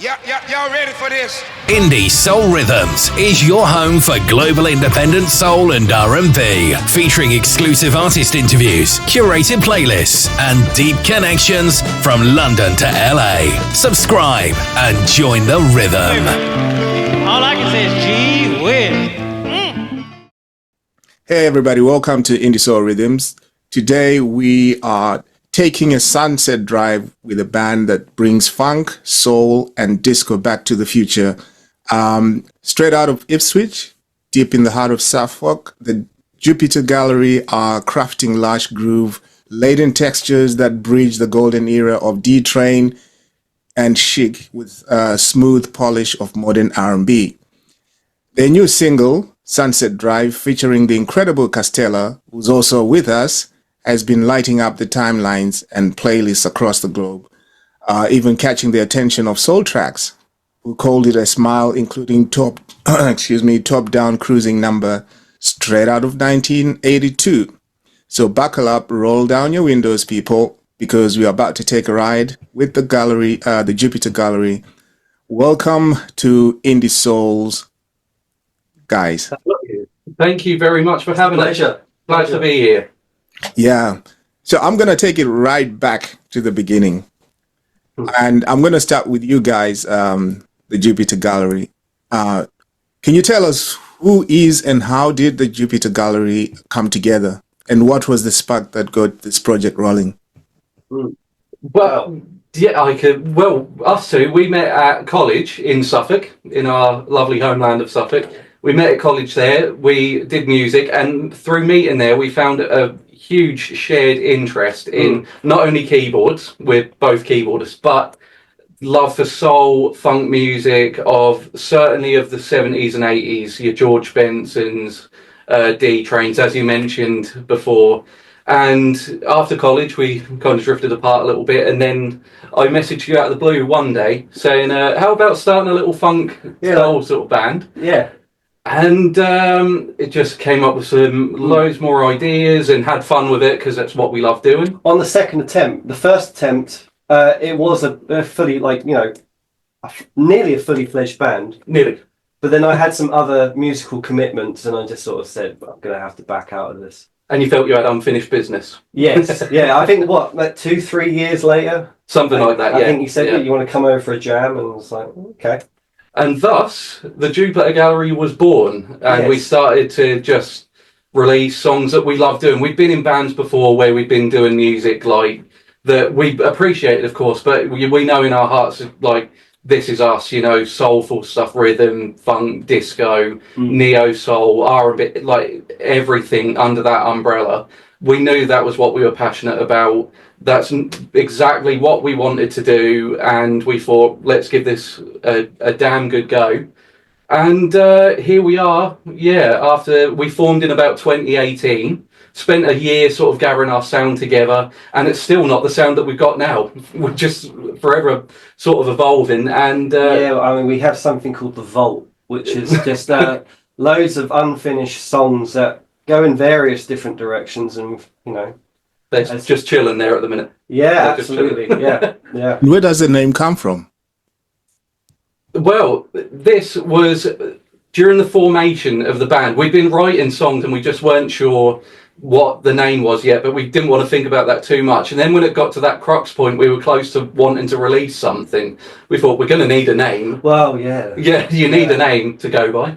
Y'all ready for this? Indie Soul Rhythms is your home for global independent soul and R&B, featuring exclusive artist interviews, curated playlists, and deep connections from London to LA. Subscribe and join the rhythm. All I can say is gee whiz. Hey everybody, welcome to Indie Soul Rhythms. Today we are taking a sunset drive with a band that brings funk, soul, and disco back to the future. Straight out of Ipswich, deep in the heart of Suffolk, the Jupiter Gallery are crafting lush groove, laden textures that bridge the golden era of D-Train and Chic with a smooth polish of modern R&B. Their new single, Sunset Drive, featuring the incredible Castella, who's also with us, has been lighting up the timelines and playlists across the globe, even catching the attention of Soul Tracks, who called it a smile, including top-down cruising number straight out of 1982. So buckle up, roll down your windows, people, because we're about to take a ride with the gallery, the Jupiter Gallery. Welcome to Indie Souls, guys. Thank you very much for having us. Glad to be here. Yeah. So I'm going to take it right back to the beginning. And I'm going to start with you guys, the Jupiter Gallery. Can you tell us who is and how did the Jupiter Gallery come together? And what was the spark that got this project rolling? Well, yeah, I could. Well, us two, we met at college in Suffolk, in our lovely homeland of Suffolk. We met at college there. We did music, and through meeting there, we found a huge shared interest in not only keyboards, we're both keyboardists, but love for soul, funk music of certainly of the 70s and 80s, your George Bensons, D-Trains, as you mentioned before. And after college, we kind of drifted apart a little bit, and then I messaged you out of the blue one day saying, how about starting a little funk soul sort of band? Yeah. And it just came up with some loads more ideas and had fun with it because that's what we love doing. On the second attempt, the first attempt, it was a fully, nearly a fully fledged band. Nearly. But then I had some other musical commitments and I just sort of said, I'm going to have to back out of this. And you felt you had unfinished business? Yes. Yeah, I think, 2-3 years later? Something like that, yeah. I think you said you want to come over for a jam, and I was like, okay. And thus, the Jupiter Gallery was born, and we started to just release songs that we love doing. We've been in bands before where we've been doing music like that we appreciate, of course, but we know in our hearts, like, this is us, soulful stuff, rhythm, funk, disco, neo-soul, R&B, like everything under that umbrella. We knew that was what we were passionate about. That's exactly what we wanted to do, and we thought, let's give this a damn good go. And here we are, after we formed in about 2018, spent a year sort of gathering our sound together, and it's still not the sound that we've got now. We're just forever sort of evolving. And we have something called the Vault, which is just loads of unfinished songs that go in various different directions, and they're just chilling there at the minute. Yeah, absolutely. Yeah. Where does the name come from? Well, this was during the formation of the band. We'd been writing songs and we just weren't sure what the name was yet, but we didn't want to think about that too much. And then when it got to that crux point, we were close to wanting to release something. We thought, we're going to need a name. Well, yeah. Yeah, you need a name to go by.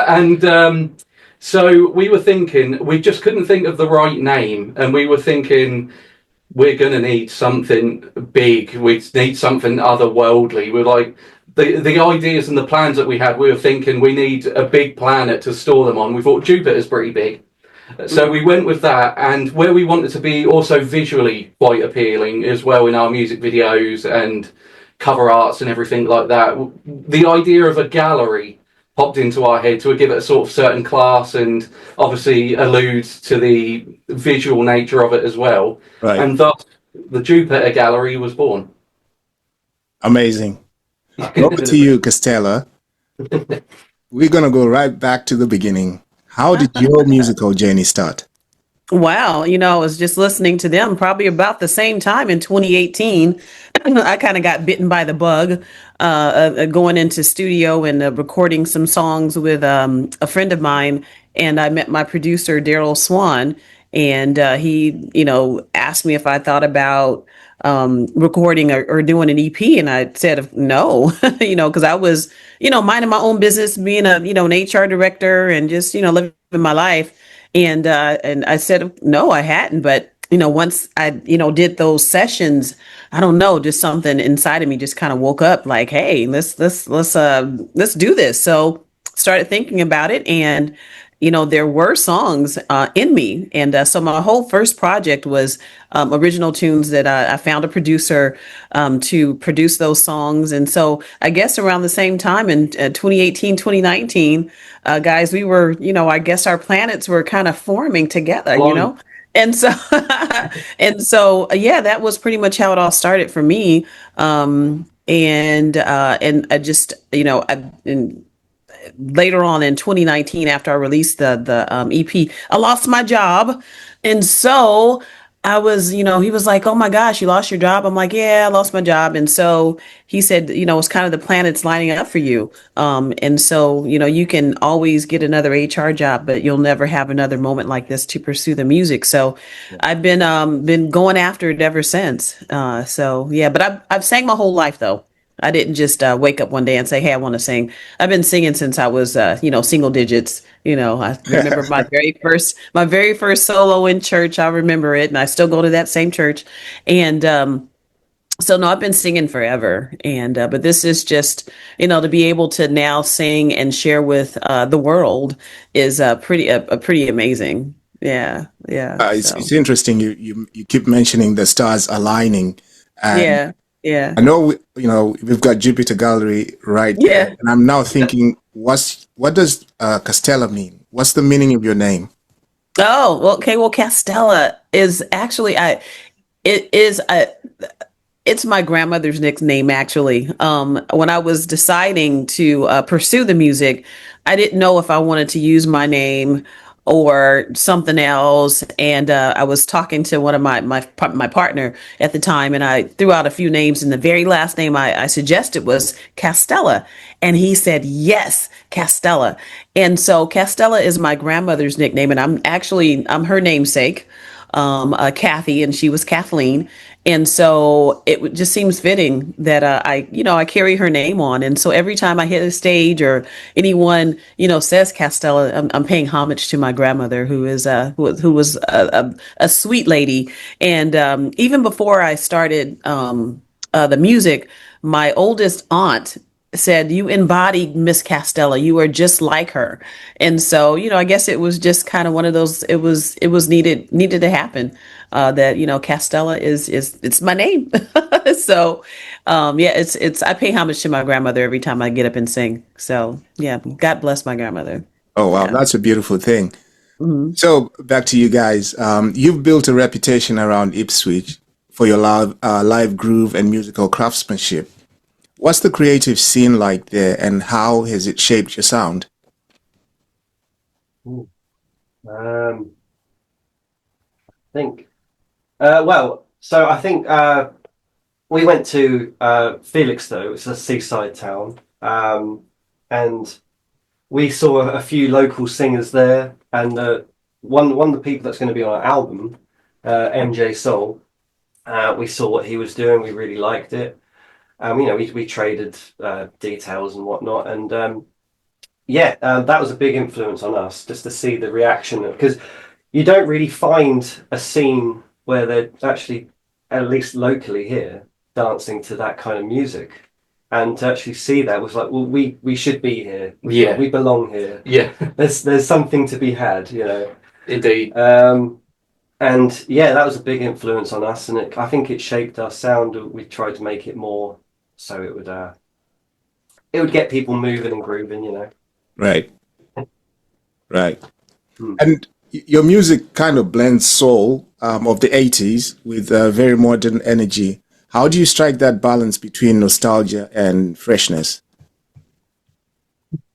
And so we were thinking, we just couldn't think of the right name. And we were thinking, we're going to need something big. We need something otherworldly. We're like, the ideas and the plans that we had, we were thinking we need a big planet to store them on. We thought Jupiter's pretty big. So we went with that, and where we wanted to be also visually quite appealing as well in our music videos and cover arts and everything like that. The idea of a gallery popped into our head to give it a sort of certain class and obviously alludes to the visual nature of it as well. Right. And thus the Jupiter Gallery was born. Amazing. Over to you, Castella. We're going to go right back to the beginning. How did your musical journey start? Wow, I was just listening to them probably about the same time in 2018. I kind of got bitten by the bug, going into studio and recording some songs with a friend of mine, and I met my producer Daryl Swan, and he, asked me if I thought about recording or doing an EP, and I said no, because I was, minding my own business, being an HR director, and just living my life. And I said no, I hadn't. But once I did those sessions, I don't know, just something inside of me just kind of woke up like, hey, let's do this. So started thinking about it, and there were songs in me. And so my whole first project was original tunes that I found a producer to produce those songs. And so I guess around the same time in 2018, 2019, guys, we were, I guess our planets were kind of forming together, Long. And so, yeah, that was pretty much how it all started for me. And I just, later on in 2019, after I released the EP, I lost my job. And so I was, he was like, "Oh my gosh, you lost your job." I'm like, "Yeah, I lost my job." And so he said, "It's kind of the planets lining up for you. And so, you can always get another HR job, but you'll never have another moment like this to pursue the music." So I've been going after it ever since. So yeah, but I've sang my whole life though. I didn't just wake up one day and say, "Hey, I want to sing." I've been singing since I was, single digits. I remember my very first solo in church. I remember it, and I still go to that same church. And so, no, I've been singing forever. And but this is just, to be able to now sing and share with the world is pretty amazing. Yeah, yeah. It's interesting. You keep mentioning the stars aligning, and Yeah, yeah, I know we've got Jupiter Gallery right there, yeah. and I'm now thinking, what does Castella mean? What's the meaning of your name? Oh, well, okay. Well, Castella is actually it is it's my grandmother's nickname actually. When I was deciding to pursue the music, I didn't know if I wanted to use my name or something else. And I was talking to one of my partner at the time, and I threw out a few names, and the very last name I suggested was Castella, and he said yes, Castella. And so Castella is my grandmother's nickname, and I'm her namesake, Kathy, and she was Kathleen. And so just seems fitting that I carry her name on. And so every time I hit a stage or anyone, says Castella, I'm paying homage to my grandmother, who was a sweet lady. And even before I started the music, my oldest aunt said, "You embody Miss Castella. You are just like her." And so, I guess it was just kind of one of those. It was needed to happen. That Castella is it's my name. So, yeah, it's I pay homage to my grandmother every time I get up and sing. So yeah, God bless my grandmother. Oh wow, Yeah. that's a beautiful thing. Mhm. So back to you guys. You've built a reputation around Ipswich for your live groove and musical craftsmanship. What's the creative scene like there, and how has it shaped your sound? Ooh. I think. So I think we went to Felixstowe. It's a seaside town, and we saw a few local singers there. And one of the people that's going to be on our album, MJ Soul, we saw what he was doing. We really liked it. We traded details and whatnot, and that was a big influence on us just to see the reaction, because you don't really find a scene where they're actually, at least locally here, dancing to that kind of music. And to actually see that was like, well, we should be here. Yeah. We belong here. Yeah, There's something to be had, indeed. And yeah, that was a big influence on us, and I think it shaped our sound. We tried to make it more so it would get people moving and grooving. Right, right. Hmm. And your music kind of blends soul of the 80s with very modern energy. How do you strike that balance between nostalgia and freshness?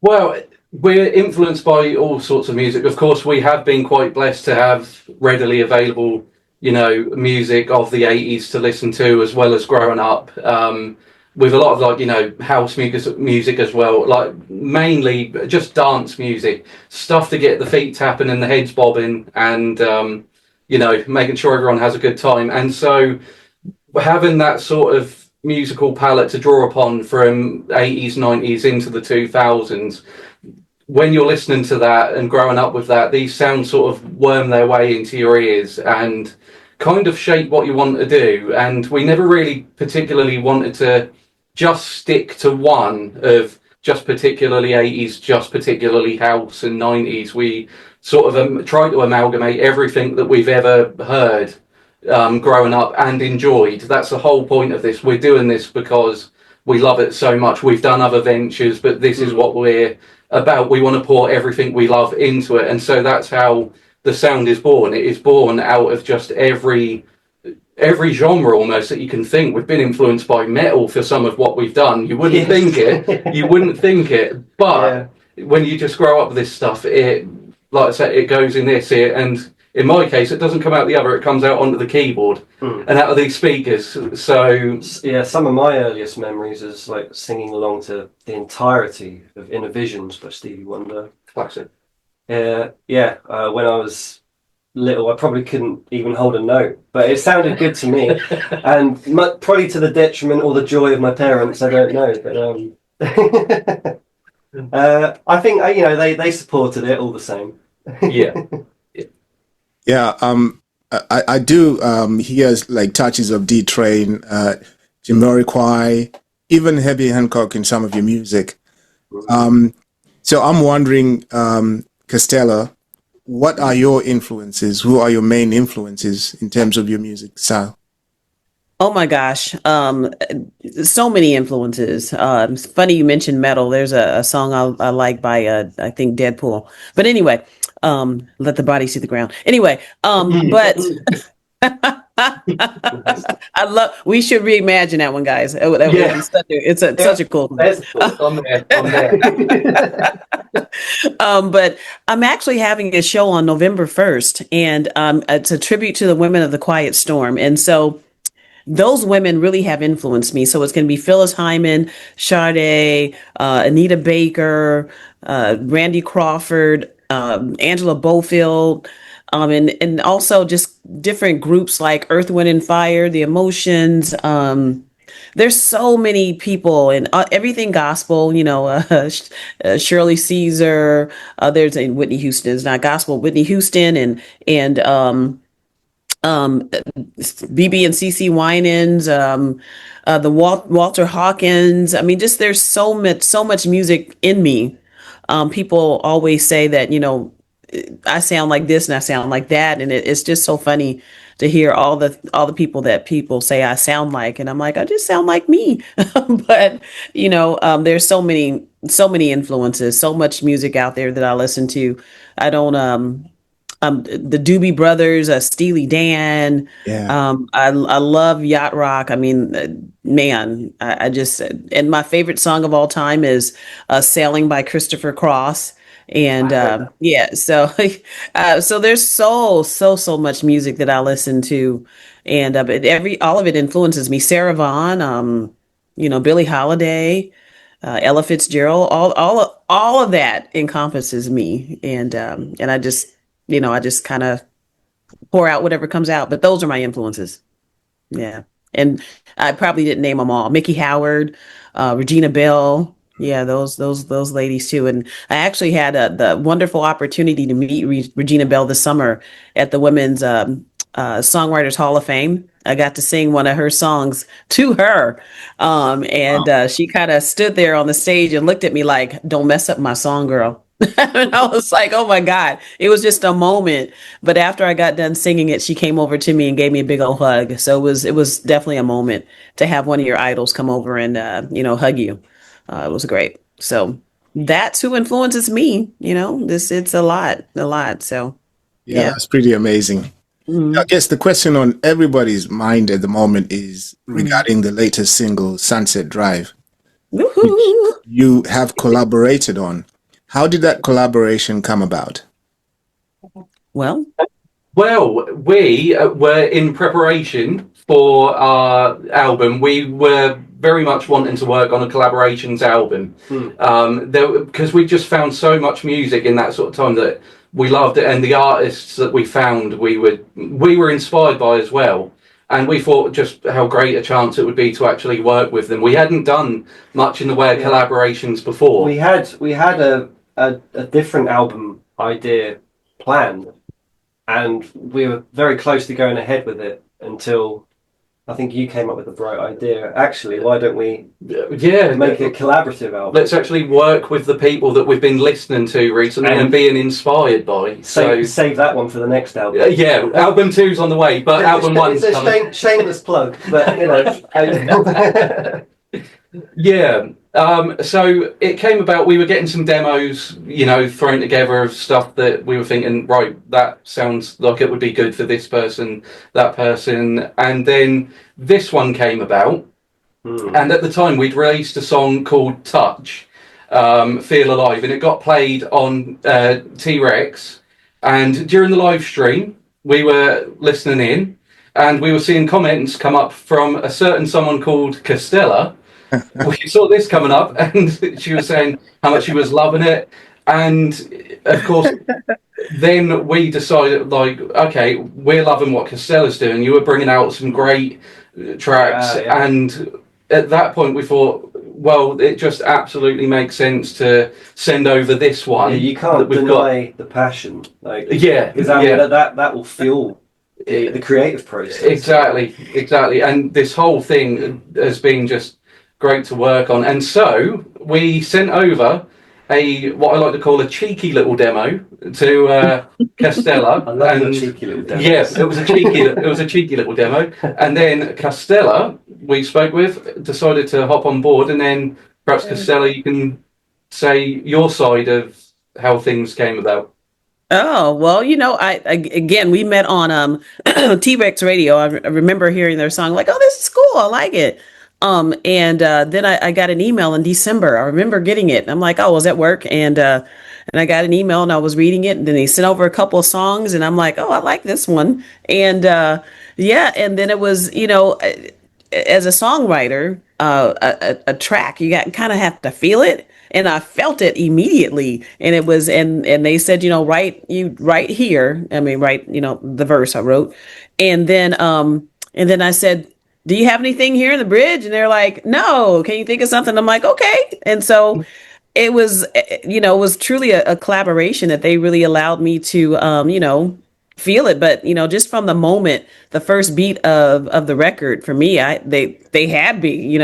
Well, we're influenced by all sorts of music. Of course, we have been quite blessed to have readily available, music of the 80s to listen to, as well as growing up with a lot of house music as well, like mainly just dance music, stuff to get the feet tapping and the heads bobbing, and making sure everyone has a good time. And so having that sort of musical palette to draw upon from 80s, 90s into the 2000s, when you're listening to that and growing up with that, these sounds sort of worm their way into your ears and kind of shape what you want to do. And we never really particularly wanted to just stick to one of just particularly 80s, just particularly house and 90s. We sort of try to amalgamate everything that we've ever heard growing up and enjoyed. That's the whole point of this. We're doing this because we love it so much. We've done other ventures, but this is what we're about. We want to pour everything we love into it. And so that's how the sound is born. It is born out of just every genre almost that you can think. We've been influenced by metal for some of what we've done. You wouldn't think it. You wouldn't think it. But when you just grow up with this stuff, it, like I said, it goes in this here. And in my case, it doesn't come out the other. It comes out onto the keyboard and out of these speakers. So yeah, some of my earliest memories is like singing along to the entirety of Inner Visions by Stevie Wonder. classic. When I was little, I probably couldn't even hold a note, but it sounded good to me, and probably to the detriment or the joy of my parents. I don't know, but I think they supported it all the same. Yeah. Yeah, I do hear like touches of D Train, Jamiroquai, even Herbie Hancock in some of your music. So I'm wondering, Castella, what are your influences? Who are your main influences in terms of your music style? Oh my gosh. So many influences. It's funny you mentioned metal. There's a song I like by, I think Deadpool. But anyway, let the body see the ground. Anyway, but we should reimagine that one, guys. That would be such a cool one. I'm there. But I'm actually having a show on November 1st, and it's a tribute to the women of the Quiet Storm. And so those women really have influenced me. So it's going to be Phyllis Hyman, Sade, Anita Baker, Randy Crawford, Angela Bofield, and also just different groups like Earth, Wind and Fire, The Emotions. There's so many people, and everything gospel, Shirley Caesar, there's a Whitney Houston, is not gospel, Whitney Houston, and BB and CC Winans, the Walter Hawkins. I mean, just there's so much music in me. People always say that, I sound like this and I sound like that, and it's just so funny to hear all the people that people say I sound like, and I'm like, I just sound like me. But there's so many influences, so much music out there that I listen to. I don't the Doobie Brothers, Steely Dan. Yeah. I love yacht rock. I mean, man, I just, and my favorite song of all time is "Sailing" by Christopher Cross. And so there's so much music that I listen to, and but all of it influences me. Sarah Vaughan, Billie Holiday, Ella Fitzgerald, all of that encompasses me, and I just kind of pour out whatever comes out. But those are my influences. Yeah. And I probably didn't name them all. Mickey Howard, Regina Bell. Yeah, those ladies too. And I actually had the wonderful opportunity to meet Regina Bell this summer at the Women's Songwriters Hall of Fame. I got to sing one of her songs to her. She kind of stood there on the stage and looked at me like, "Don't mess up my song, girl." And I was like, oh my God, it was just a moment. But after I got done singing it, she came over to me and gave me a big old hug. So it was definitely a moment to have one of your idols come over and, hug you. It was great. So that's who influences me. It's a lot. So yeah, that's pretty amazing. Mm-hmm. I guess the question on everybody's mind at the moment is regarding the latest single, Sunset Drive, which you have collaborated on. How did that collaboration come about? Well, Well, we were in preparation for our album. We were very much wanting to work on a collaborations album, because we just found so much music in that sort of time that we loved it, and the artists that we found, we were inspired by as well. And we thought just how great a chance it would be to actually work with them. We hadn't done much in the way of collaborations before. We had a different album idea planned, and we were very close to going ahead with it until I think you came up with the bright idea. Actually, why don't we make a collaborative album? Let's actually work with the people that we've been listening to recently and being inspired by. Save that one for the next album. Yeah, album 2's on the way, but album 1's coming. It's a shameless plug, but you know. Yeah. So it came about, we were getting some demos, thrown together of stuff that we were thinking, right, that sounds like it would be good for this person, that person. And then this one came about. And at the time we'd released a song called Touch, Feel Alive, and it got played on T-Rex. And during the live stream, we were listening in and we were seeing comments come up from a certain someone called Castella. We saw this coming up and she was saying how much she was loving it. And of course, then we decided, okay, we're loving what Castella's doing. You were bringing out some great tracks. And at that point we thought, well, it just absolutely makes sense to send over this one. Yeah, you can't deny the passion. Because that will fuel the creative process. Exactly. And this whole thing has been just great to work on. And so we sent over what I like to call a cheeky little demo to Castella. I love the cheeky little demo. Yes, it was a cheeky little demo. And then Castella, we spoke with, decided to hop on board. And then perhaps Castella, you can say your side of how things came about. oh, well, again, we met on T-Rex Radio. I remember hearing their song, like, oh, this is cool. I like it. And then I got an email in December. I remember getting it. I'm like, oh, I was at work and I got an email and I was reading it, and then they sent over a couple of songs and I'm like, oh, I like this one. And and then it was, as a songwriter, a track, you kind of have to feel it. And I felt it immediately. And it was, and they said, write here. I mean, write, the verse I wrote. And then I said, do you have anything here in the bridge? And they're like, no, can you think of something? I'm like, okay. And so it was, it was truly a collaboration that they really allowed me to, feel it. But, just from the moment, the first beat of the record for me, they had me,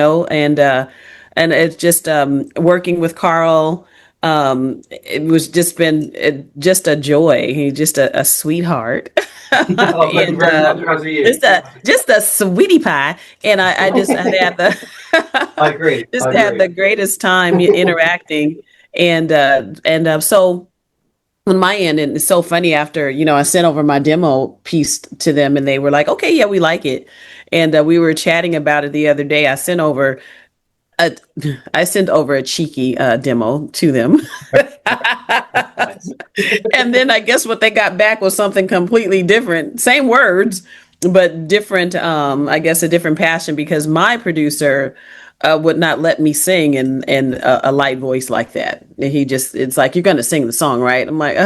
and it's just, working with Carl, it was just a joy. He's just a sweetheart. Thank you very much. How's he? Just a sweetie pie, and I had the I agree. had the greatest time interacting, and so on my end, and it's so funny after I sent over my demo piece to them, and they were like, okay, yeah, we like it, and we were chatting about it the other day. I sent over a cheeky demo to them. And then I guess what they got back was something completely different. Same words, but different, I guess a different passion, because my producer would not let me sing in a light voice like that. It's like, you're going to sing the song, right? I'm like,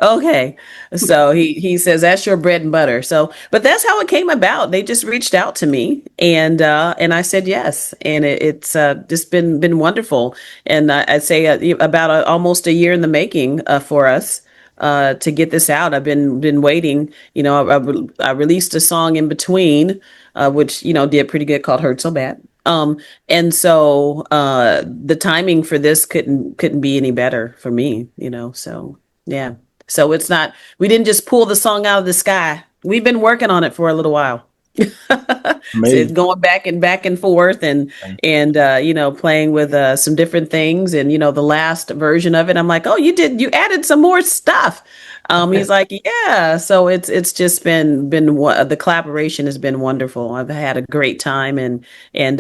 okay. So he says, that's your bread and butter. So, but that's how it came about. They just reached out to me and I said, yes. And it's just been wonderful. And I'd say about almost a year in the making for us. To get this out, I've been waiting. I released a song in between, which did pretty good, called "Hurt So Bad." And so the timing for this couldn't be any better for me. So yeah. So it's not. We didn't just pull the song out of the sky. We've been working on it for a little while. So it's Amazing. going back and forth, and playing with some different things, and the last version of it, I'm like, oh, you added some more stuff. He's like, yeah. So it's just been the collaboration has been wonderful. I've had a great time, and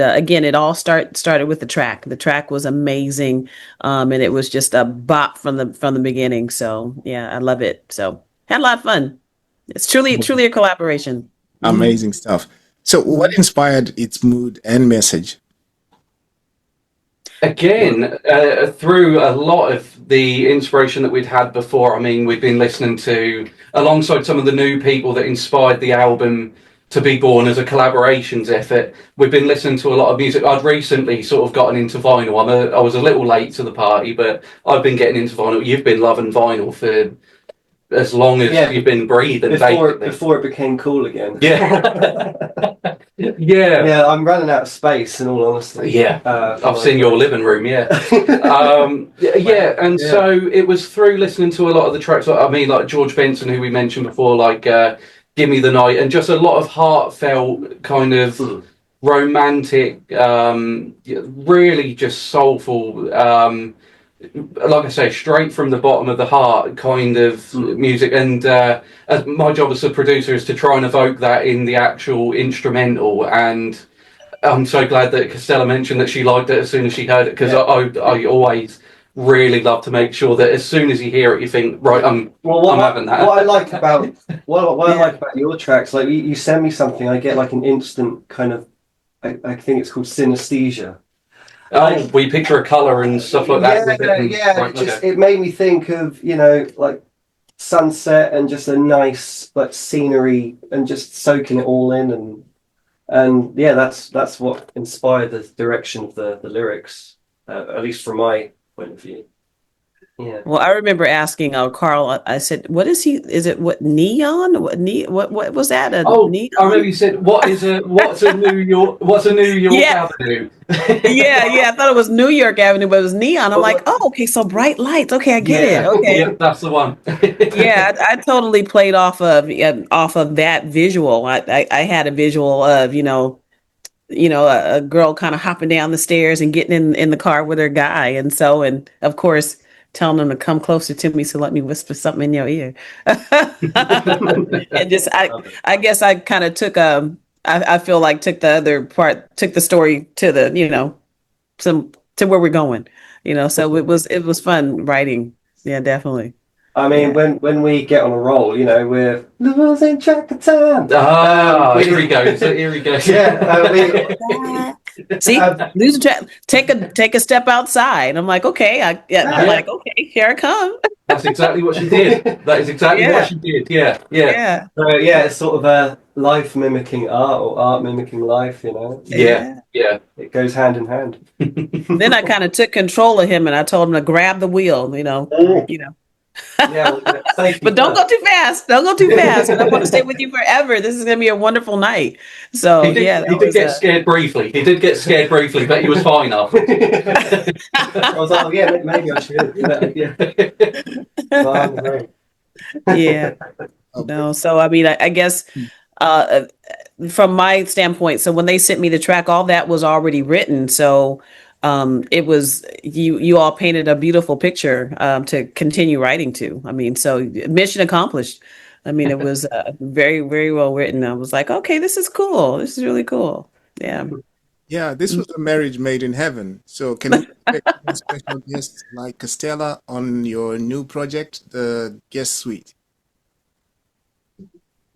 again, it all started with the track. The track was amazing, and it was just a bop from the beginning. So yeah, I love it. So had a lot of fun. It's truly a collaboration. Mhm. Amazing stuff. So, what inspired its mood and message? Again, through a lot of the inspiration that we'd had before. I mean, we've been listening to, alongside some of the new people that inspired the album to be born as a collaborations effort, we've been listening to a lot of music. I'd recently sort of gotten into vinyl. I was a little late to the party, but I've been getting into vinyl. You've been loving vinyl for as long as you've been breathing. Before it became cool again. Yeah. Yeah. Yeah, I'm running out of space, in all honesty. Yeah. I've seen your living room, yeah. And Yeah. so it was through listening to a lot of the tracks, like George Benson, who we mentioned before, like Give Me the Night, and just a lot of heartfelt kind of romantic, really just soulful, like I say, straight from the bottom of the heart kind of music. And as my job as a producer is to try and evoke that in the actual instrumental. And I'm so glad that Castella mentioned that she liked it as soon as she heard it, because I always really love to make sure that as soon as you hear it, you think, right, I'm having that. What I like about I like about your tracks, like you send me something, I get like an instant kind of, I think it's called synesthesia. Oh, we picture a colour and stuff like that. It made me think of, like sunset and just a nice like scenery and just soaking it all in, and yeah, that's what inspired the direction of the lyrics, at least from my point of view. Yeah. Well, I remember asking Carl. I said, "What is he? Is it what neon? What was that? A neon?" I remember you said, what's a New York Avenue?" Yeah. I thought it was New York Avenue, but it was neon. I'm like, oh, okay, so bright lights. Okay, I get it. Okay, Yeah, that's the one. yeah, I totally played off of that visual. I had a visual of a girl kind of hopping down the stairs and getting in the car with her guy, and of course telling them to come closer to me, so let me whisper something in your ear. And just I guess I kind of I feel like took the other part, took the story to to where we're going, so it was fun writing. Yeah, definitely. I mean, when we get on a roll, we're losing track of time. Here he goes. Here he goes. Yeah, See, lose track. Take a step outside. I'm like, okay. I'm like, okay, here I come. That's exactly what she did. That is exactly what she did. Yeah. So it's sort of a life mimicking art, or art mimicking life. Yeah. It goes hand in hand. Then I kind of took control of him, and I told him to grab the wheel. But don't go too fast. Don't go too fast. And I want to stay with you forever. This is going to be a wonderful night. So he did get scared briefly. He did get scared briefly, but he was fine after. I was like, maybe I should. Yeah. No. So I mean, I guess from my standpoint, so when they sent me the track, all that was already written. So it was you all painted a beautiful picture to continue writing to. I mean, so mission accomplished. I mean, it was very, very well written. I was like, okay, this is cool. This is really cool. Yeah. Yeah, this was a marriage made in heaven. So can we expect a special guest like Castella on your new project, the Guest Suite?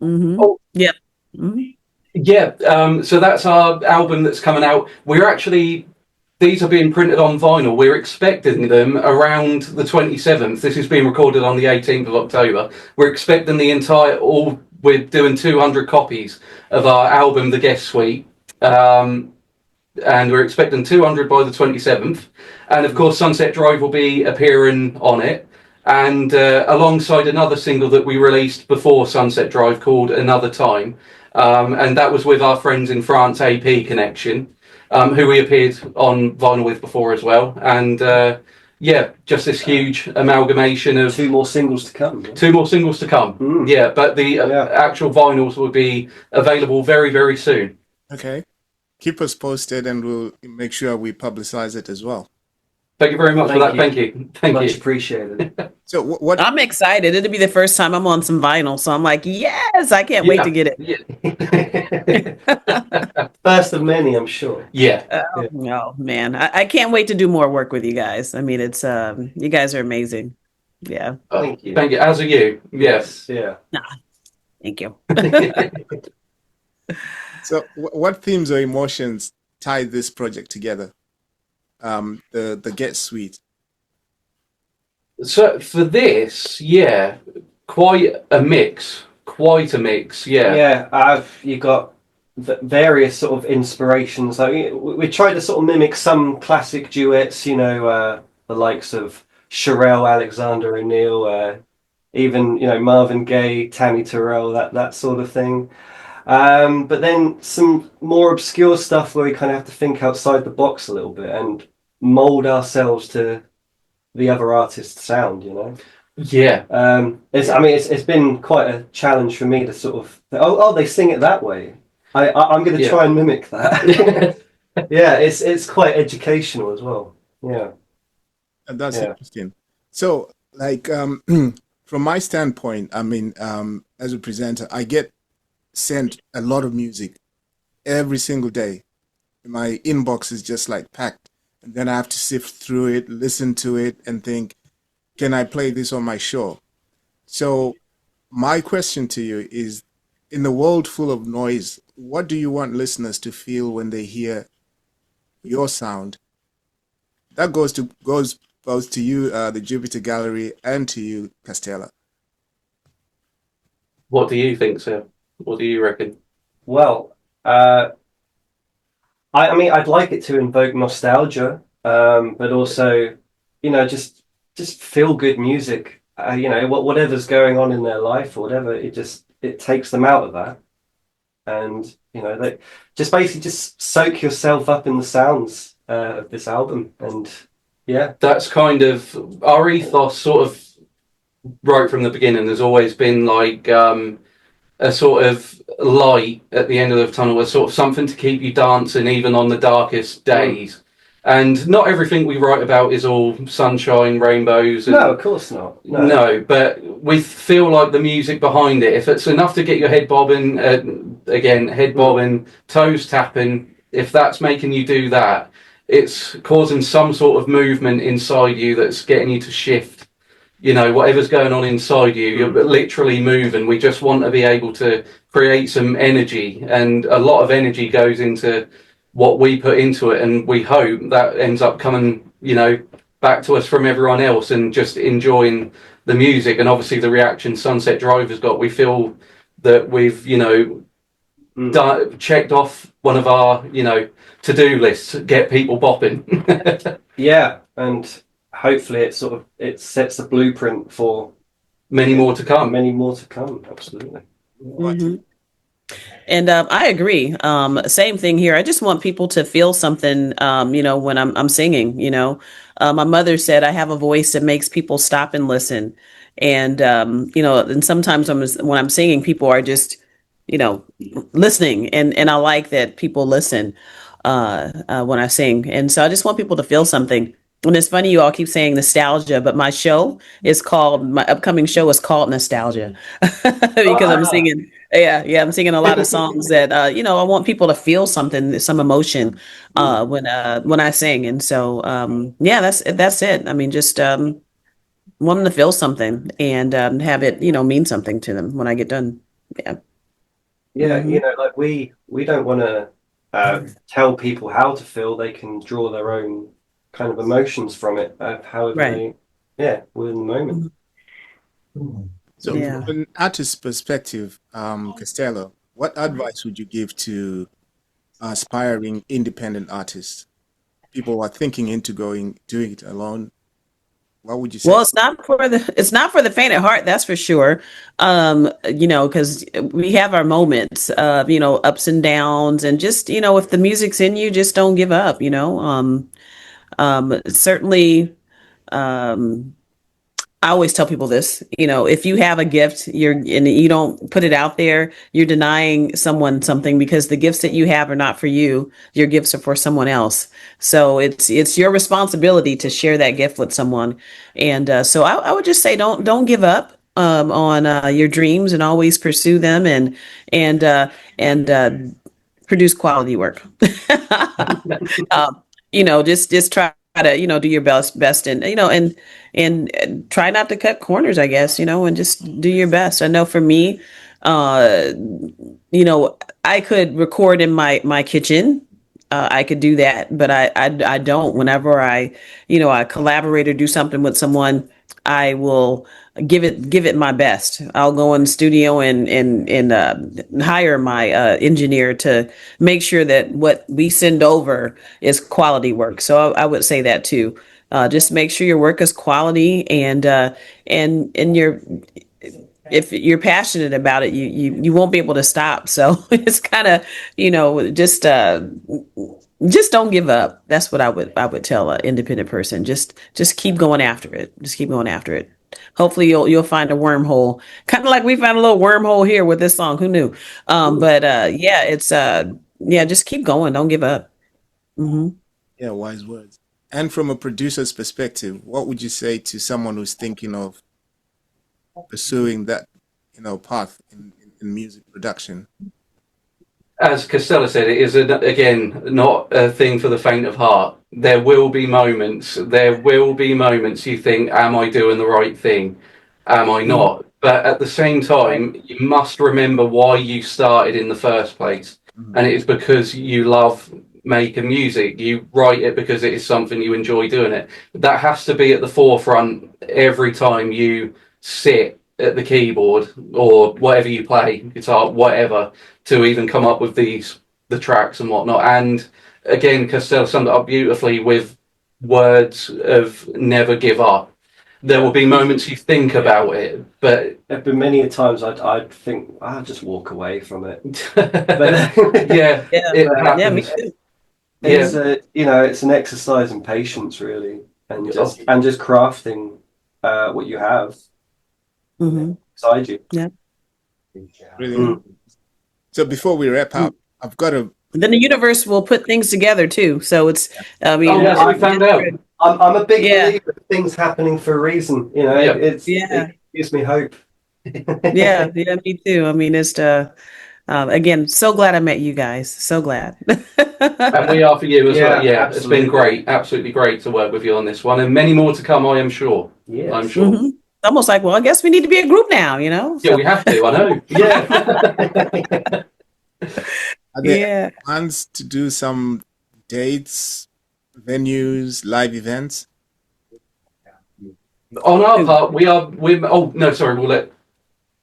Mm-hmm. Oh, yeah. Mm-hmm. Yeah. So that's our album that's coming out. These are being printed on vinyl. We're expecting them around the 27th. This is being recorded on the 18th of October. We're expecting we're doing 200 copies of our album, The Guest Suite. And we're expecting 200 by the 27th. And of course, Sunset Drive will be appearing on it. And alongside another single that we released before Sunset Drive called Another Time. And that was with our friends in France, AP Connection. Who we appeared on vinyl with before as well. And Yeah, just this huge amalgamation of Two more singles to come. Yeah. two more singles to come. Yeah, but the actual vinyls will be available very, very soon. Okay. Keep us posted and we'll make sure we publicize it as well. Thank you very much for that. Thank you. Much appreciated. So what I'm excited. It'll be the first time I'm on some vinyl. So I'm like, yes, I can't wait to get it. Yeah. First of many, I'm sure. Yeah. No, man. I can't wait to do more work with you guys. I mean, it's you guys are amazing. Yeah. Thank you. Thank you. As are you. Yes. Yeah. Thank you. So what themes or emotions tie this project together? The Get Sweet. So for this, yeah, quite a mix. Quite a mix. Yeah. Yeah, you got various sort of inspirations. Like we tried to sort of mimic some classic duets, you know, the likes of Sherelle, Alexander O'Neill, even, you know, Marvin Gaye, Tammy Terrell, that sort of thing. But then some more obscure stuff where we kind of have to think outside the box a little bit and mold ourselves to the other artist's sound, you know. Yeah. It's been quite a challenge for me to sort of they sing it that way. I'm going to try and mimic that. Yeah, it's quite educational as well. Yeah, And that's interesting. So, like, from my standpoint, I mean, as a presenter, I get sent a lot of music every single day. My inbox is just like packed. And then I have to sift through it, listen to it, and think, can I play this on my show? So my question to you is, in the world full of noise, what do you want listeners to feel when they hear your sound? That goes both to you, the Jupiter Gallery, and to you, Castella. What do you think, sir? What do you reckon? Well, I mean, I'd like it to invoke nostalgia, but also, you know, just feel good music. You know, whatever's going on in their life or whatever, it takes them out of that, and you know, they just basically just soak yourself up in the sounds of this album, and yeah, That's kind of our ethos, sort of right from the beginning. There's always been like a sort of light at the end of the tunnel, a sort of something to keep you dancing even on the darkest days. And not everything we write about is all sunshine, rainbows. And no, of course not. No, but we feel like the music behind it, if it's enough to get your head bobbing, head bobbing, toes tapping, if that's making you do that, it's causing some sort of movement inside you that's getting you to shift. You know, whatever's going on inside you, you're literally moving. We just want to be able to create some energy, and a lot of energy goes into what we put into it, and we hope that ends up coming, you know, back to us from everyone else and just enjoying the music. And obviously the reaction Sunset Drive has got, we feel that we've, you know, checked off one of our, you know, to-do lists, get people bopping. Yeah, and hopefully it sets a blueprint for many more to come. Many more to come, absolutely. Mm-hmm. And I agree. Same thing here. I just want people to feel something, you know, when I'm singing, you know. My mother said I have a voice that makes people stop and listen. And, you know, and sometimes when I'm singing, people are just, you know, listening. And I like that people listen when I sing. And so I just want people to feel something. And it's funny, you all keep saying nostalgia, but my upcoming show is called Nostalgia because I'm singing. Yeah, I'm singing a lot of songs that, you know, I want people to feel something, some emotion when I sing. And so, yeah, that's it. I mean, just want them to feel something and have it, you know, mean something to them when I get done. Yeah. Yeah, you know, like we don't want to tell people how to feel. They can draw their own kind of emotions from it, however we're in the moment. So from an artist's perspective, Castella, what advice would you give to aspiring independent artists? People who are thinking into doing it alone. What would you say? Well, it's not for the faint at heart, that's for sure. You know, because we have our moments of, you know, ups and downs, and just, you know, if the music's in you, just don't give up, you know. Certainly, I always tell people this, if you have a gift, and you don't put it out there, you're denying someone something, because the gifts that you have are not for you. Your gifts are for someone else. So it's your responsibility to share that gift with someone. And so I would just say, don't give up on your dreams, and always pursue them, and produce quality work. Just try to, do your best, and, and try not to cut corners, I guess, and just do your best. I know for me, uh, I could record in my kitchen. I could do that, but I don't. Whenever I collaborate or do something with someone, I will give it my best. I'll go in the studio and hire my engineer to make sure that what we send over is quality work. So I would say that too. Just make sure your work is quality, and you're if you're passionate about it, you won't be able to stop. So it's kind of, just don't give up. That's what I would tell an independent person. Just keep going after it. Just keep going after it. Hopefully you'll find a wormhole, kind of like we found a little wormhole here with this song. Who knew? But yeah, it's yeah, just keep going. Don't give up. Hmm. Yeah, wise words. And from a producer's perspective, what would you say to someone who's thinking of pursuing that, path in music production? As Castella said, it is again not a thing for the faint of heart. There will be moments. There will be moments you think, "Am I doing the right thing? Am I not?" But at the same time, you must remember why you started in the first place, and it is because you love making music. You write it because it is something you enjoy doing it. That has to be at the forefront every time you sit at the keyboard or whatever you play, guitar, whatever, to even come up with the tracks and whatnot. And again, Castella summed it up beautifully with words of never give up. There will be moments you think about it, but There've been many times I'd think I'll just walk away from it. But yeah, Yeah, it yeah, me happens. too. it's it's an exercise in patience, really, and just crafting what you have Hmm. inside you. Yeah. Brilliant. So before we wrap up, I've got a Then the universe will put things together too. So it's, I mean, Oh, that's what we found out. I'm a big Yeah. believer of things happening for a reason. Yeah. Yeah. It gives me hope. Yeah, yeah, me too. I mean, it's again, so glad I met you guys. So glad. And we are for you as well. Yeah, Yeah, it's absolutely. been great, absolutely great to work with you on this one, and many more to come, I am sure. Yes. I'm sure. Mhm. It's almost like, well, I guess we need to be a group now, Yeah, So we have to. I know. Yeah. are there yeah. plans to do some dates, venues, live events? On our part, we're. Oh no, sorry. We'll let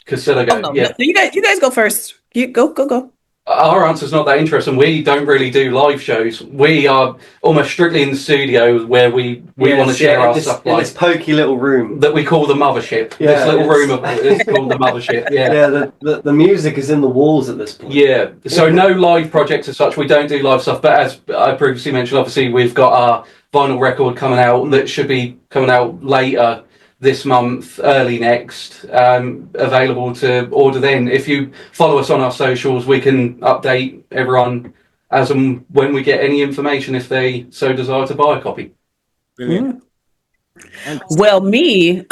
Castella Oh go. no, no, Yeah. you guys go first. You go. Our answer's not that interesting. We don't really do live shows. We are almost strictly in the studio where we want to share our stuff, in this pokey little room. that we call the mothership. Yeah, This little it's- room is called the mothership. Yeah. Yeah, the music is in the walls at this point. Yeah, so no live projects as such. We don't do live stuff, but as I previously mentioned, obviously we've got our vinyl record coming out that should be coming out later this month, early next, available to order then. If you follow us on our socials, we can update everyone as and when we get any information if they so desire to buy a copy. Brilliant. And Well, me,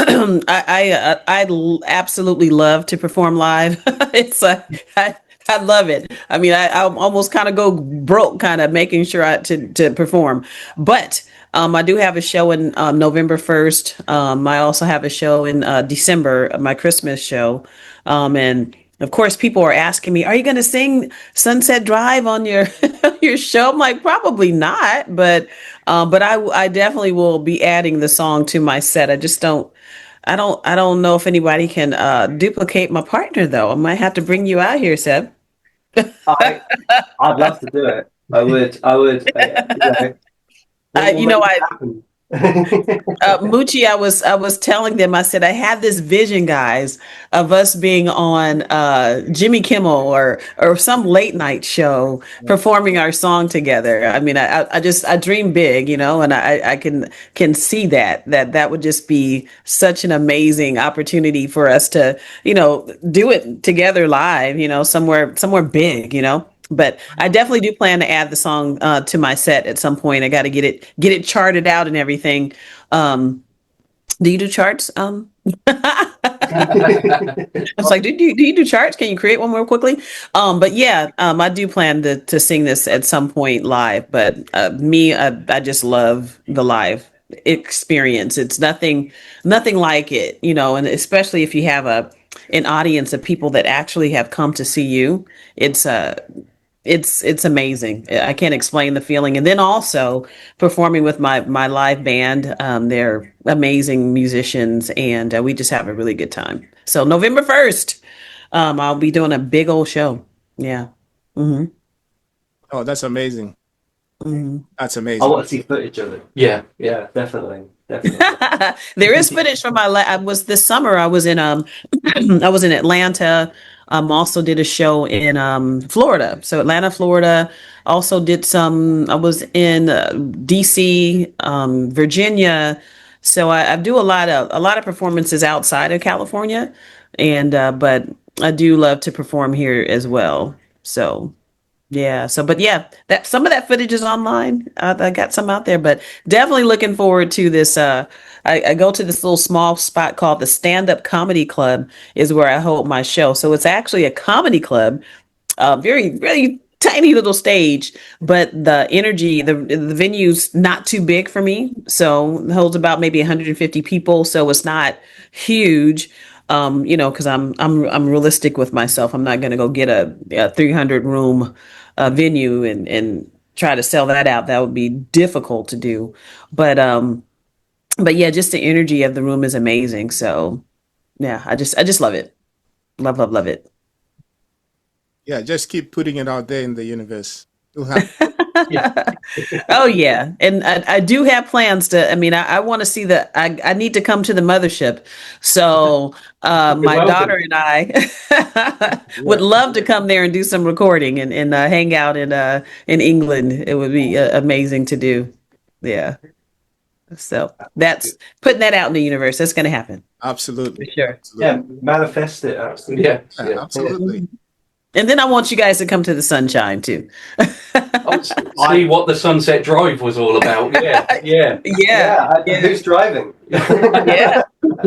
absolutely love to perform live. It's I love it. I mean, I almost kind of go broke, kind of making sure to perform. But I do have a show in November 1st. I also have a show in December, my Christmas show, and of course, people are asking me, "Are you going to sing Sunset Drive on your your show?" I'm like, probably not, but I definitely will be adding the song to my set. I don't know if anybody can duplicate my partner though. I might have to bring you out here, Seb. I'd love to do it. I would. I We'll make it happen. Moochie, I was telling them, I said I had this vision, guys, of us being on Jimmy Kimmel or some late night show performing our song together. I mean, I dream big, and I can see that would just be such an amazing opportunity for us to, do it together live, somewhere big. But I definitely do plan to add the song to my set at some point. I got to get it charted out and everything. Do you do charts? I was like, do you do charts? Can you create one more quickly? But yeah, I do plan to sing this at some point live. But I just love the live experience. It's nothing like it, and especially if you have an audience of people that actually have come to see you. It's amazing. I can't explain the feeling. And then also performing with my live band. They're amazing musicians, and we just have a really good time. So November 1st, I'll be doing a big old show. Yeah. Hmm. Oh, that's amazing. That's amazing. I want to see footage of it. Yeah. Yeah, definitely. There is footage from I was this summer. I was in I was in Atlanta. Also did a show in Florida. So Atlanta, Florida. Also did some. I was in DC, Virginia. So I do a lot of performances outside of California, and but I do love to perform here as well. So yeah. So, but yeah, that some of that footage is online. I got some out there, but definitely looking forward to this. I go to this little small spot called the Stand Up Comedy Club, is where I hold my show. So it's actually a comedy club, very, very tiny little stage, but the energy, the venue's not too big for me. So it holds about maybe 150 people. So it's not huge. Because I'm realistic with myself. I'm not going to go get a 300 room venue and try to sell that out. That would be difficult to do. But yeah, just the energy of the room is amazing. So yeah, I just love it. Love it. Yeah, just keep putting it out there in the universe. You'll have. Oh yeah, and I do have plans to. I mean, I want to see I need to come to the mothership. So my welcome. daughter and I would love to come there and do some recording and hang out in England. It would be amazing to do. Yeah. So that's putting that out in the universe. That's going to happen Absolutely. for sure. Absolutely. Yeah, manifest it. Absolutely. Yeah. Yeah, absolutely. And then I want you guys to come to the sunshine too. See what the Sunset Drive was all about. Yeah. Yeah. Who's driving? Yeah.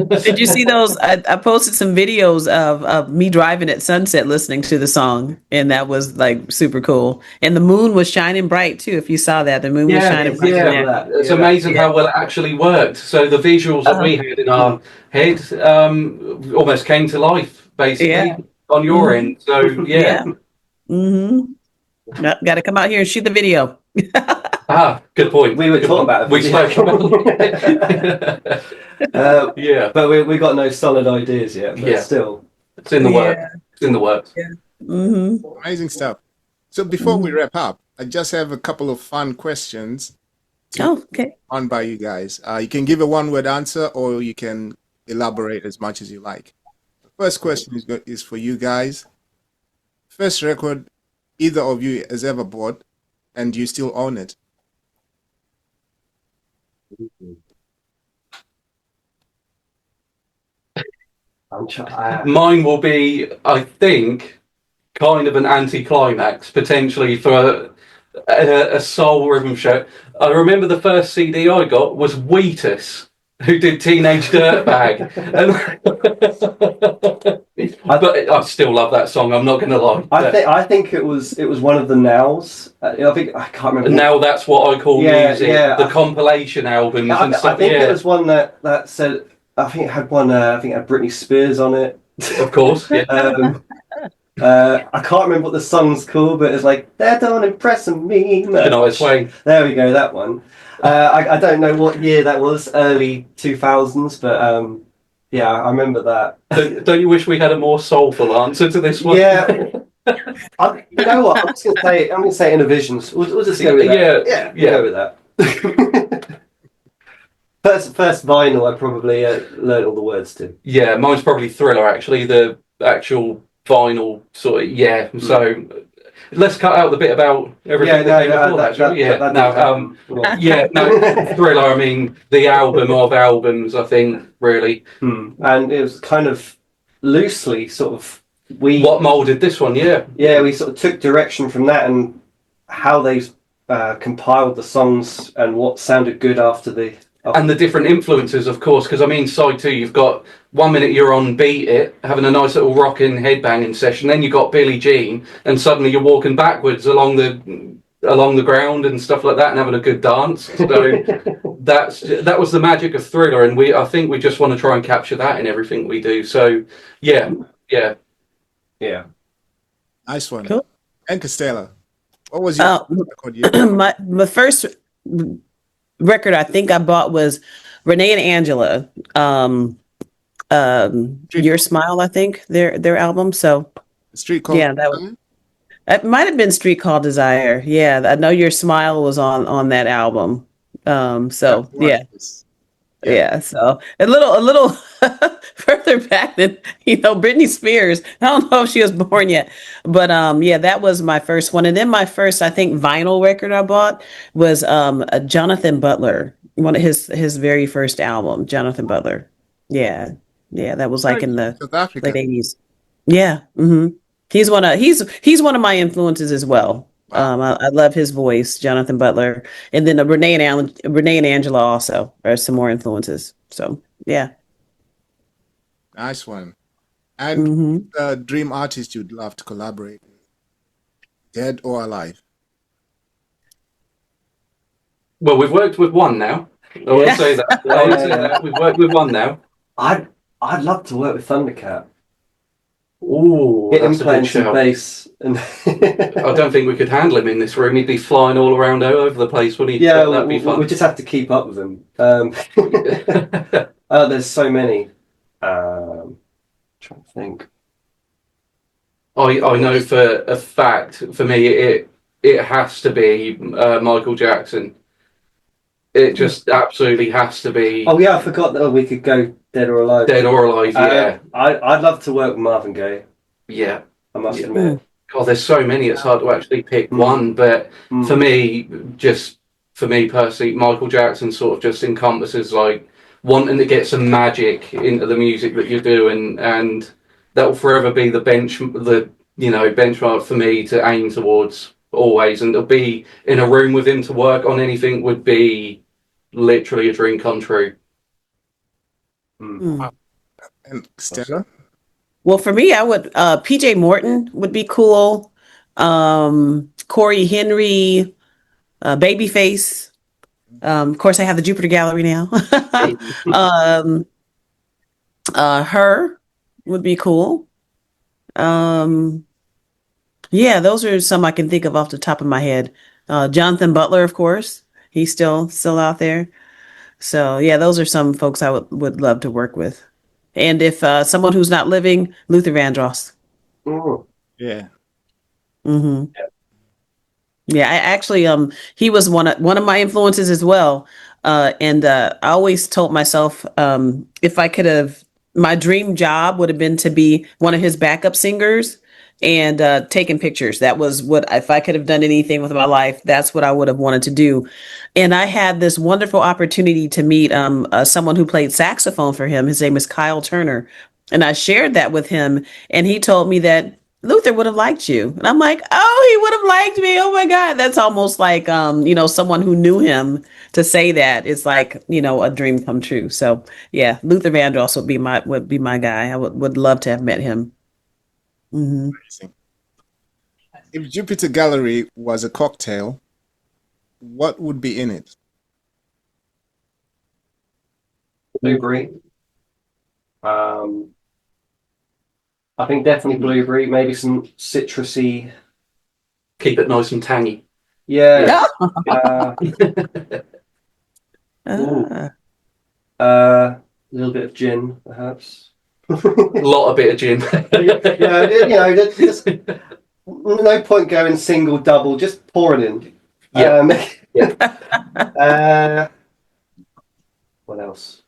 Did you see those? I posted some videos of me driving at sunset listening to the song, and that was like super cool. And the moon was shining bright too. If you saw that, the moon was shining bright. Yeah. It's amazing how well it actually worked. So the visuals that we had in our head almost came to life, basically, on your end. So, yeah. Got to come out here and shoot the video. Good point. We were talking about it. We spoke about it. Yeah. But we got no solid ideas yet. But still. It's in the works. It's in the works. Mm-hmm. Amazing stuff. So before we wrap up, I just have a couple of fun questions Okay. on by you guys. You can give a one-word answer or you can elaborate as much as you like. The first question is for you guys. First record either of you has ever bought, and you still own it? Mine will be, I think, kind of an anti-climax, potentially, for a soul rhythm show. I remember the first CD I got was Oates, who did Teenage Dirtbag. But I still love that song, I'm not going to lie. I think it was one of the Nows. I can't remember. Now that's what I call music. Yeah. The compilation albums and stuff. I think it was one that said, I think it had one, I think it had Britney Spears on it. Of course, yeah. I can't remember what the song's called, but it's like, that don't impress me much. It's way. There we go, that one. I don't know what year that was, early 2000s, but yeah, I remember that. Don't you wish we had a more soulful answer to this one? Yeah. You know what? I'm gonna say Innovisions. We'll just go with that. Yeah. Go with that. First vinyl, I probably learned all the words to. Yeah, mine's probably Thriller, actually, the actual vinyl sort of, yeah. So let's cut out the bit about everything that came before that, shall we? Yeah, no, Thriller, I mean, the album of albums, I think, really. And it was kind of loosely sort of, what moulded this one, yeah. Yeah, we sort of took direction from that and how they compiled the songs and what sounded good after the... And the different influences, of course, because I mean, side two, you've got 1 minute you're on Beat It, having a nice little rocking headbanging session, then you've got Billie Jean, and suddenly you're walking backwards along the ground and stuff like that, and having a good dance. So that was the magic of Thriller, and I think we just want to try and capture that in everything we do. So yeah. Nice one. Cool. And Castella, what was your record year? my first record I think I bought was Renee and Angela. Your Smile, I think their album. So Street Called yeah, that might have been Street Called Desire. Yeah, I know Your Smile was on that album. So yeah. So a little further back than Britney Spears. I don't know if she was born yet, but yeah, that was my first one. And then my first, I think, vinyl record I bought was a Jonathan Butler, one of his very first album, Jonathan Butler. Yeah, that was like in the late '80s. Yeah, he's one of my influences as well. I love his voice, Jonathan Butler, and then Renee and Angela also are some more influences. So yeah, nice one. And dream artist you'd love to collaborate with, dead or alive? Well, we've worked with one now. I will say that. We've worked with one now. I'd love to work with Thundercat. Ooh, get him playing some bass. And I don't think we could handle him in this room. He'd be flying all around over the place, wouldn't he? Yeah, that'd be fun. We just have to keep up with him. There's so many. Trying to think. I know for a fact, for me, it has to be Michael Jackson. It just absolutely has to be. Oh yeah, I forgot that we could go Dead or Alive. Dead or Alive, yeah. I'd love to work with Marvin Gaye. Yeah. I must admit. God, there's so many, it's hard to actually pick one. But for me personally, Michael Jackson sort of just encompasses like wanting to get some magic into the music that you're doing, and that will forever be the benchmark for me to aim towards always. And to be in a room with him to work on anything would be literally a dream come true. And Stella? Well, for me, I would PJ Morton would be cool. Corey Henry, Babyface. Of course, I have the Jupiter Gallery now. Her would be cool. Yeah, those are some I can think of off the top of my head. Jonathan Butler, of course, he's still out there. So yeah, those are some folks I would love to work with. And if someone who's not living, Luther Vandross. Oh. Yeah. Mm-hmm. Yeah, I actually he was one of my influences as well. And I always told myself if I could have, my dream job would have been to be one of his backup singers and taking pictures. That was what, if I could have done anything with my life, that's what I would have wanted to do. And I had this wonderful opportunity to meet someone who played saxophone for him. His name is Kyle Turner. And I shared that with him. And he told me that Luther would have liked you. And I'm like, oh, he would have liked me. Oh my God. That's almost like, someone who knew him to say that. It's like, a dream come true. So yeah, Luther Vandross would be my guy. I would love to have met him. Mm-hmm. If Jupiter Gallery was a cocktail, what would be in it? Blueberry. I think definitely blueberry, maybe some citrusy. Keep it nice and tangy. Yeah. A little bit of gin, perhaps. A lot of bit of gin. Just no point going single, double, just pour it in. Yeah. What What else?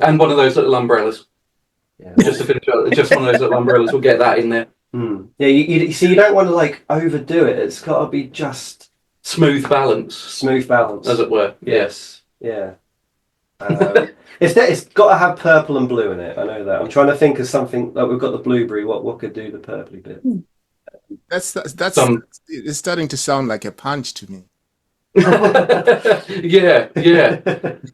And one of those little umbrellas. Yeah. Just to finish up, just one of those little umbrellas. We'll get that in there. Yeah, you see, you don't want to like overdo it. It's got to be just Smooth balance, as it were. Yes. Yeah. It's got to have purple and blue in it. I know that. I'm trying to think of something like we've got the blueberry. What could do the purpley bit? That's Some- it's starting to sound like a punch to me. yeah.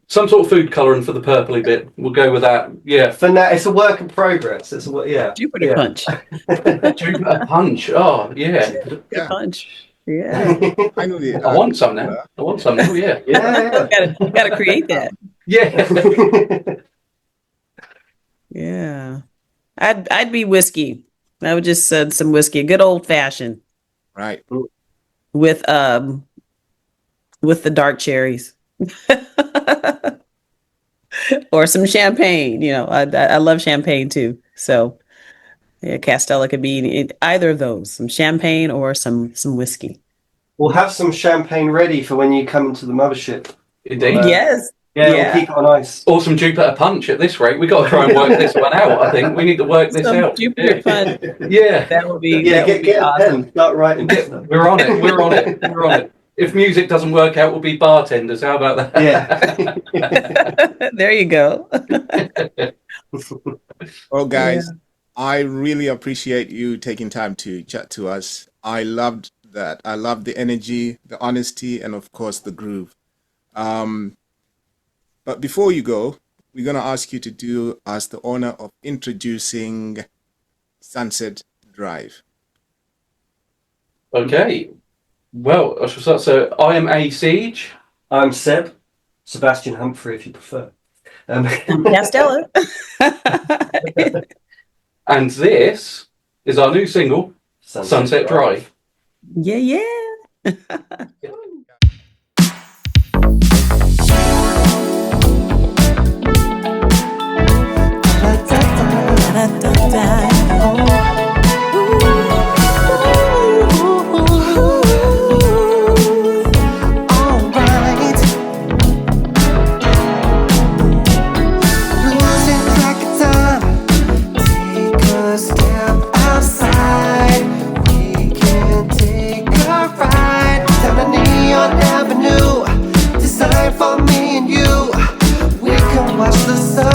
Some sort of food colouring for the purpley bit. We'll go with that. Yeah. For now, it's a work in progress. Jupiter punch. Jupiter punch. Oh, yeah. Jupiter punch. Yeah. Finally, I want some now. Yeah. Yeah. Gotta create that. Yeah. Yeah. I'd be whiskey. I would just some whiskey, a good old fashioned right. with the dark cherries. Or some champagne, I love champagne too. So yeah, Castella could be either of those, some champagne or some whiskey. We'll have some champagne ready for when you come into the mothership. Indeed. Yes. Yeah, we'll keep it on ice. Or some Jupiter punch at this rate. We've got to try and work this one out, I think. We need to work this Some out. Jupiter punch. Yeah. That would be Yeah, that would be get a awesome. pen, start writing. We're on it. If music doesn't work out, we'll be bartenders. How about that? Yeah. There you go. Well, guys, I really appreciate you taking time to chat to us. I loved that. I loved the energy, the honesty, and of course the groove. But before you go, we're going to ask you to do us the honor of introducing Sunset Drive. Okay. Well, I shall start. So I am A Siege. I'm Sebastian Humphrey, if you prefer. Castella. And this is our new single, Sunset Drive. Yeah. For me and you, we can watch the sun